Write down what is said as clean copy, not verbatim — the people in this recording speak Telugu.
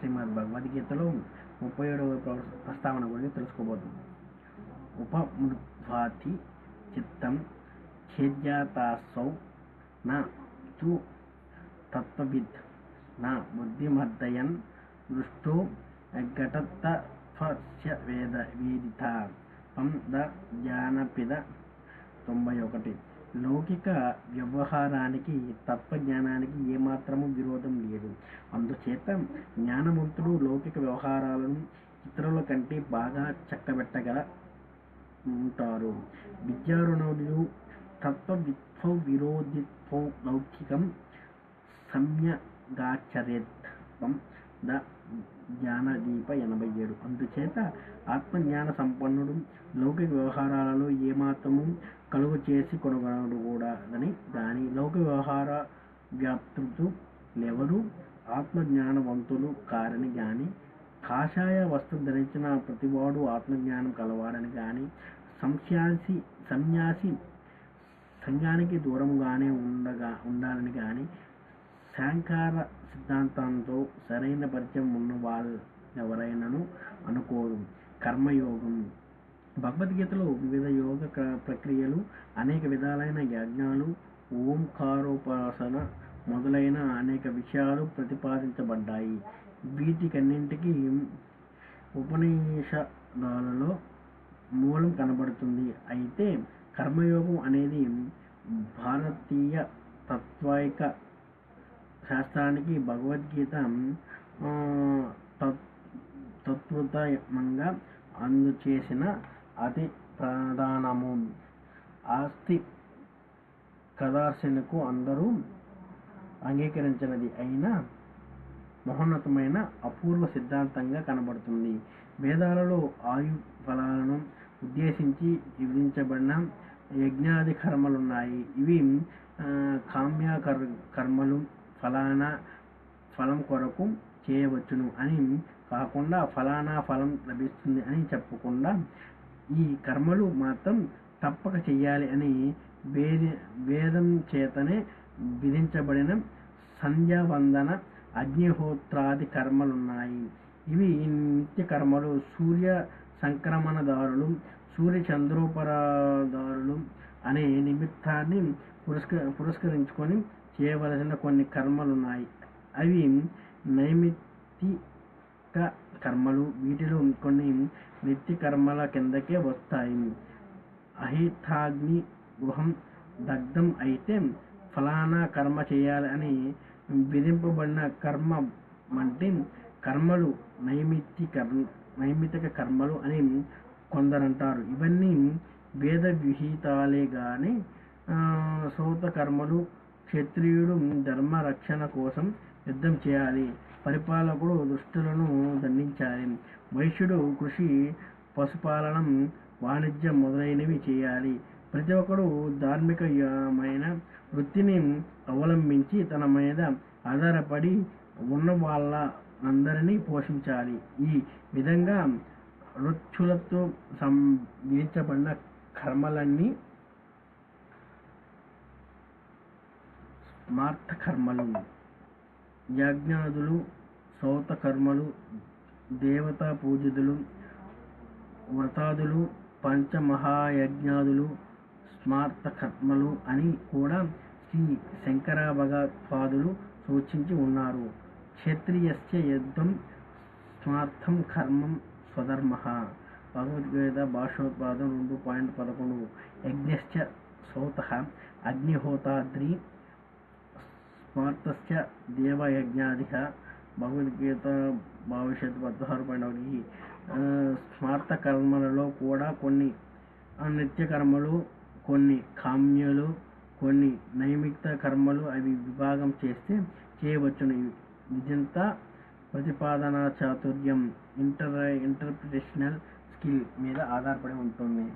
శ్రీమద్ భగవద్గీతలో 37వ ప్రస్తావన గురించి తెలుసుకోబోతున్నాం. ఉపమృధ్వాతి చిత్తం ఖేద్యాతాసౌ నా తు తత్వవిద్ నా బుద్ధిమర్దయన్ దృష్టో ఘటతత్వస్య వేదిత ద జ్ఞానపిద 91. లౌకిక వ్యవహారానికి తత్వజ్ఞానానికి ఏమాత్రము విరోధం లేదు. అందుచేత జ్ఞానవంతుడు లౌకిక వ్యవహారాలను ఇతరుల కంటే బాగా చక్కబెట్టగల ఉంటారు. విద్యారుణులు తత్వవిత్వౌ విరోధిత్వౌ లౌకికం సమ్యగాచరేత్ ద జ్ఞానదీప 87. అందుచేత ఆత్మజ్ఞాన సంపన్నుడు లౌకిక వ్యవహారాలలో ఏమాత్రము కలుగు చేసి కొనగలడని దాని లౌకిక వ్యవహార వ్యాప్తులెవరు ఆత్మజ్ఞానవంతులు కారని గాని, కాషాయ వస్త్రం ధరించిన ప్రతివాడు ఆత్మజ్ఞానం కలవాడని గాని, సన్యాసి సంఘానికి దూరంగానే ఉండాలని గాని శాంకార సిద్ధాంతంతో సరైన పరిచయం ఉన్న వాళ్ళెవరైనాను అనుకోరు. కర్మయోగం. భగవద్గీతలో వివిధ యోగ ప్రక్రియలు, అనేక విధాలైన యజ్ఞాలు, ఓంకారోపాసన మొదలైన అనేక విషయాలు ప్రతిపాదించబడ్డాయి. వీటికన్నింటికీ ఉపనిషదాలలో మూలం కనబడుతుంది. అయితే కర్మయోగం అనేది భారతీయ తాత్విక శాస్త్రానికి భగవద్గీత తత్వతంగా అందచేసిన అతి ప్రధానము. ఆస్తి కదార్శనకు అందరూ అంగీకరించినది అయిన మహోన్నతమైన అపూర్వ సిద్ధాంతంగా కనబడుతుంది. వేదాలలో ఆయు ఫలాలను ఉద్దేశించి విధించబడిన యజ్ఞాది కర్మలున్నాయి. ఇవి కామ్య కర్మలు ఫలానా ఫలం కొరకు చేయవచ్చును అని కాకుండా ఫలానా ఫలం లభిస్తుంది అని చెప్పకుండా ఈ కర్మలు మాత్రం తప్పక చెయ్యాలి అని వేదం చేతనే విధించబడిన సంధ్యావందన అగ్నిహోత్రాది కర్మలున్నాయి. ఇవి నిత్య కర్మలు. సూర్య సంక్రమణదారులు, సూర్య చంద్రోపరాదారులు అనే నిమిత్తాన్ని పురస్కరించుకొని చేయవలసిన కొన్ని కర్మలున్నాయి. అవి నైమిత్తిక కర్మలు. వీటిలో కొన్ని నిత్య కర్మల కిందకే వస్తాయి. అహితాగ్ని గృహం దగ్ధం అయితే ఫలానా కర్మ చేయాలి అని విధింపబడిన కర్మ వంటి కర్మలు నైమిత్తిక కర్మలు అని కొందరంటారు. ఇవన్నీ వేద విహితాలే గాని సౌత కర్మలు. క్షత్రియుడు ధర్మ రక్షణ కోసం యుద్ధం చేయాలి. పరిపాలకుడు దుష్టులను దండించాలి. వైశ్యుడు కృషి, పశుపాలనం, వాణిజ్యం మొదలైనవి చేయాలి. ప్రతి ఒక్కడు ధార్మికమైన వృత్తిని అవలంబించి తన మీద ఆధారపడి ఉన్న వాళ్ళందరినీ పోషించాలి. ఈ విధంగా రుచులతో విధించబడిన కర్మలన్నీ స్మార్త కర్మలు. యజ్ఞాదులు, సౌత కర్మలు, దేవతా పూజలు, వ్రతాదులు, పంచమహాయజ్ఞాదులు స్మార్త కర్మలు అని కూడా శ్రీ శంకర భగవత్పాదులు సూచించి ఉన్నారు. క్షత్రియస్య యుద్ధం స్మార్థం కర్మం స్వధర్మః. భగవద్గీత భాషోత్పాదం 2.11. యజ్ఞశ్చ సౌతః అగ్నిహోతాద్రి స్మార్తస్య దేవయజ్ఞాదిః. భగవద్గీత భవిష్యత్ 16.1. స్మార్త కర్మలలో కూడా కొన్ని నిత్య కర్మలు, కొన్ని కామ్యలు, కొన్ని నైమిత్తిక కర్మలు అవి విభాగం చేస్తే చేయవచ్చును. ఇదంతా ప్రతిపాదనా చాతుర్యం, ఇంటర్ప్రిటేషనల్ స్కిల్ మీద ఆధారపడి ఉంటుంది.